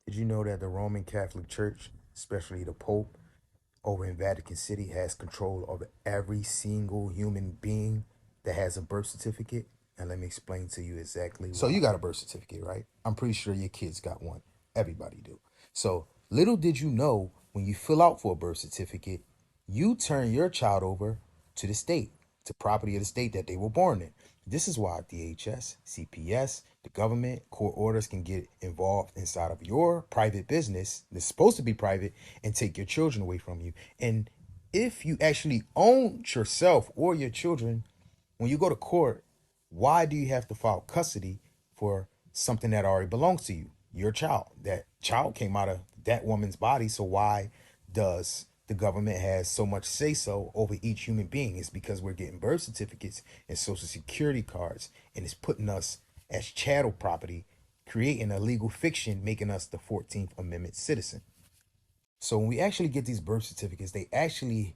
Did you know that the Roman Catholic Church, especially the Pope over in Vatican City, has control over every single human being that has a birth certificate? And let me explain to you exactly why. So you got a birth certificate, right? I'm pretty sure your kids got one. Everybody do. So little did you know, when you fill out for a birth certificate, you turn your child over to the state, to property of the state that they were born in. This is why DHS, CPS, the government, court orders can get involved inside of your private business that's supposed to be private and take your children away from you. And if you actually own yourself or your children, when you go to court, why do you have to file custody for something that already belongs to you? Your child. That child came out of that woman's body. So why does the government has so much say so over each human being? It's because we're getting birth certificates and social security cards, and it's putting us as chattel property, creating a legal fiction, making us the 14th Amendment citizen. So when we actually get these birth certificates, they actually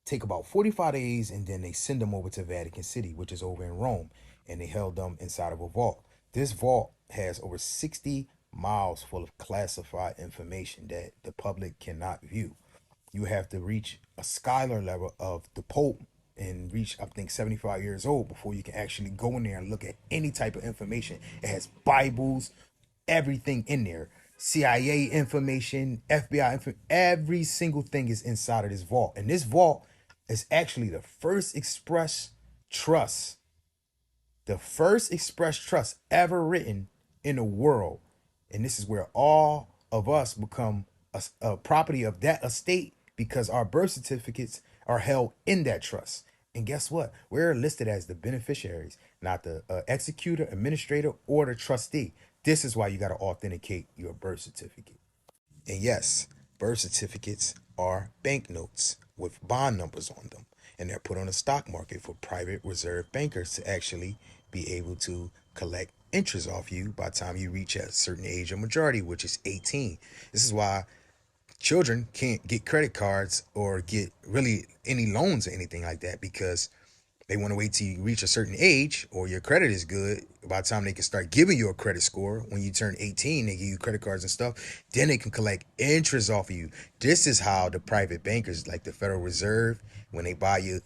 take about 45 days, and then they send them over to Vatican City, which is over in Rome, and they held them inside of a vault. This vault has over 60 miles full of classified information that the public cannot view. You have to reach a scholar level of the Pope and reach, I think, 75 years old before you can actually go in there and look at any type of information. It has Bibles, everything in there. CIA information, FBI information, every single thing is inside of this vault. And this vault is actually trust, the first express trust ever written in the world. And this is where all of us become a property of that estate, because our birth certificates are held in that trust. And guess what? We're listed as the beneficiaries, not the executor, administrator, or the trustee. This is why you got to authenticate your birth certificate. And yes, birth certificates are banknotes with bond numbers on them. And they're put on the stock market for private reserve bankers to actually be able to collect interest off you by the time you reach a certain age of majority, which is 18. This is why children can't get credit cards or get really any loans or anything like that, because they want to wait till you reach a certain age or your credit is good. By the time they can start giving you a credit score, when you turn 18, they give you credit cards and stuff. Then they can collect interest off of you. This is how the private bankers, like the Federal Reserve, when they buy your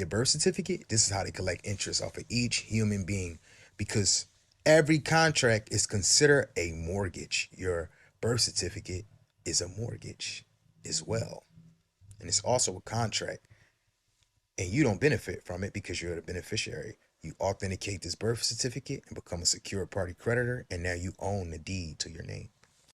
birth certificate, this is how they collect interest off of each human being, because every contract is considered a mortgage. Your birth certificate is a mortgage as well, and it's also a contract, and you don't benefit from it because you're the beneficiary. You authenticate this birth certificate and become a secure party creditor, and now you own the deed to your name.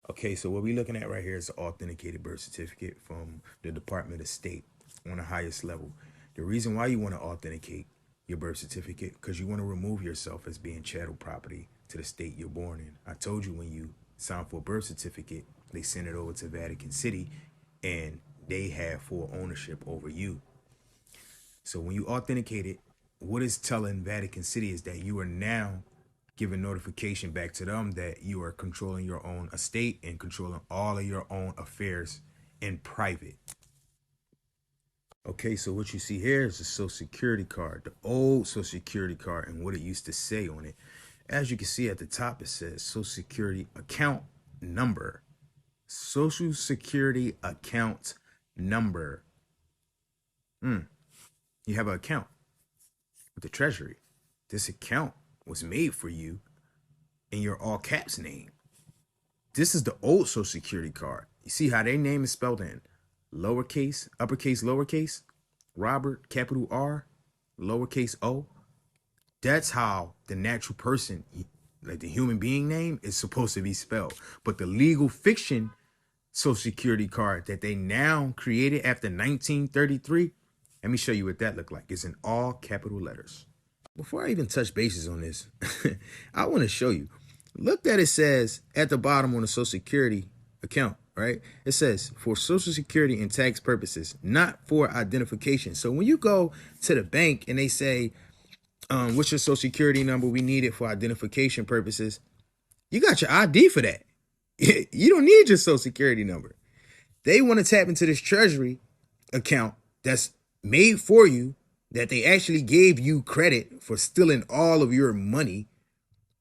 Okay, so what we're looking at right here is the authenticated birth certificate from the Department of State on the highest level. The reason why you want to authenticate your birth certificate, because you want to remove yourself as being chattel property to the state you're born in. I told you, when you sign for a birth certificate, they send it over to Vatican City, and they have full ownership over you. So when you authenticate it, what it's telling Vatican City is that you are now giving notification back to them that you are controlling your own estate and controlling all of your own affairs in private. Okay, so what you see here is the Social Security card, the old Social Security card, and what it used to say on it. As you can see at the top, it says Social Security account number. Social Security account number. You have an account with the Treasury. This account was made for you in your all caps name. This is the old Social Security card. You see how their name is spelled in lowercase, uppercase, lowercase, Robert, capital R, lowercase o. That's how the natural person, like the human being name, is supposed to be spelled. But the legal fiction Social Security card that they now created after 1933, let me show you what that looked like. It's in all capital letters. Before I even touch bases on this, I want to show you. Look that it says at the bottom on the Social Security account, right? It says for Social Security and tax purposes, not for identification. So when you go to the bank and they say, what's your Social Security number? We need it for identification purposes. You got your ID for that. You don't need your Social Security number. They want to tap into this Treasury account that's made for you, that they actually gave you credit for stealing all of your money.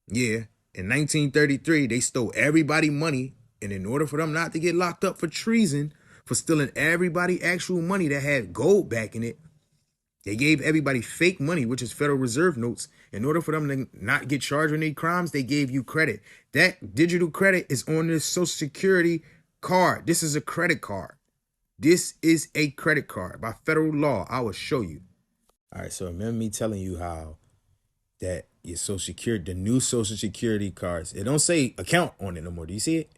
Yeah, In 1933, they stole everybody money, and in order for them not to get locked up for treason, for stealing everybody actual money that had gold back in it, they gave everybody fake money, which is Federal Reserve notes. In order for them to not get charged with any crimes, they gave you credit. That digital credit is on this Social Security card. This is a credit card. This is a credit card by federal law. I will show you. All right, so remember me telling you how that your Social Security, the new Social Security cards, it don't say account on it no more. Do you see it?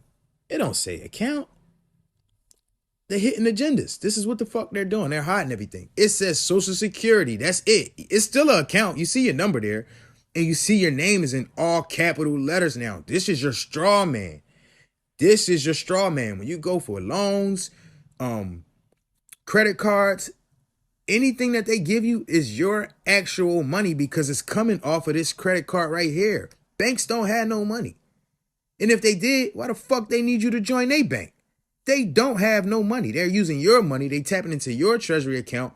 It don't say account. They're hitting agendas. This is what the fuck they're doing. They're hiding everything. It says Social Security. That's it. It's still an account. You see your number there, and you see your name is in all capital letters now. This is your straw man. This is your straw man. When you go for loans, credit cards, anything that they give you is your actual money because it's coming off of this credit card right here. Banks don't have no money. And if they did, why the fuck they need you to join their bank? They don't have no money. They're using your money. They tapping into your treasury account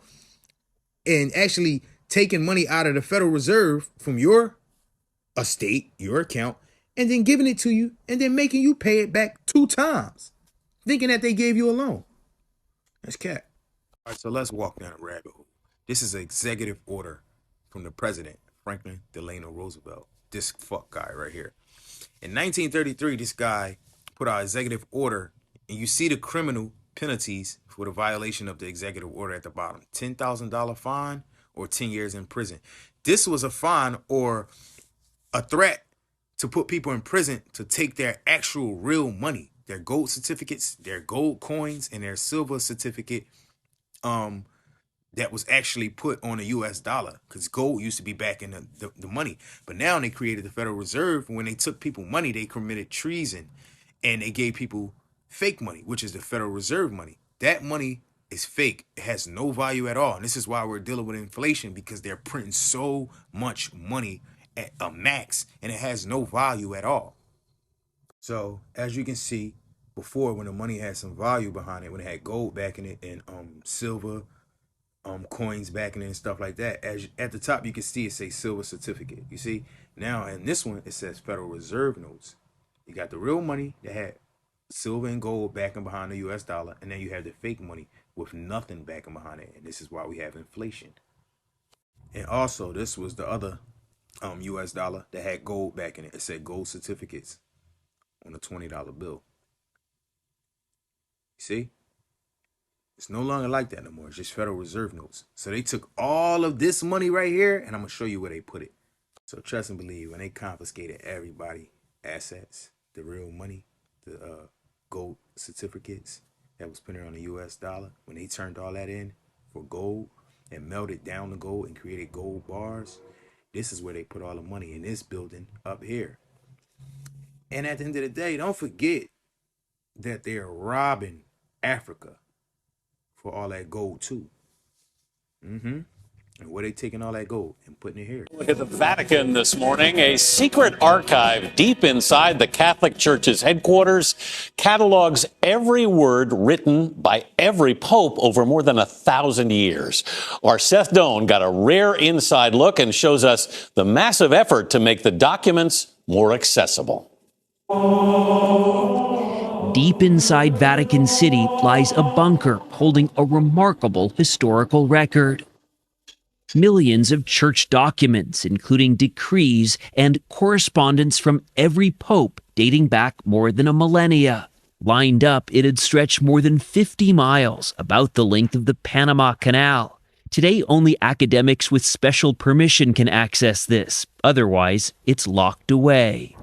and actually taking money out of the Federal Reserve from your estate, your account, and then giving it to you and then making you pay it back 2 times, thinking that they gave you a loan. That's cat. All right, so let's walk down a rabbit hole. This is an executive order from the president, Franklin Delano Roosevelt. This fuck guy right here. In 1933, this guy put out an executive order, and you see the criminal penalties for the violation of the executive order at the bottom. $10,000 fine or 10 years in prison. This was a fine or a threat to put people in prison to take their actual real money, their gold certificates, their gold coins, and their silver certificate that was actually put on a US dollar, because gold used to be back in the money. But now they created the Federal Reserve. When they took people money, they committed treason, and they gave people fake money, which is the Federal Reserve money. That money is fake. It has no value at all. And this is why we're dealing with inflation, because they're printing so much money at a max, and it has no value at all. So as you can see, before, when the money had some value behind it, when it had gold backing it and silver coins backing it and stuff like that, as at the top you can see it say silver certificate. You see now in this one it says Federal Reserve notes. You got the real money that had silver and gold backing behind the US dollar, and then you have the fake money with nothing backing behind it, and this is why we have inflation. And also this was the other US dollar that had gold backing it. It said gold certificates on a $20 bill. See, it's no longer like that no more. It's just Federal Reserve notes. So they took all of this money right here, and I'm gonna show you where they put it. So trust and believe, when they confiscated everybody assets, the real money, the gold certificates that was printed on the US dollar, when they turned all that in for gold and melted down the gold and created gold bars, this is where they put all the money, in this building up here. And at the end of the day, don't forget that they're robbing Africa for all that gold too. And where they taking all that gold and putting it here? Look at the Vatican this morning. A secret archive deep inside the Catholic Church's headquarters catalogs every word written by every pope over more than 1,000 years. Our Seth Doan got a rare inside look and shows us the massive effort to make the documents more accessible. Deep inside Vatican City lies a bunker holding a remarkable historical record. Millions of church documents, including decrees and correspondence from every pope dating back more than a millennia. Lined up, it'd stretch more than 50 miles, about the length of the Panama Canal. Today, only academics with special permission can access this. Otherwise, it's locked away.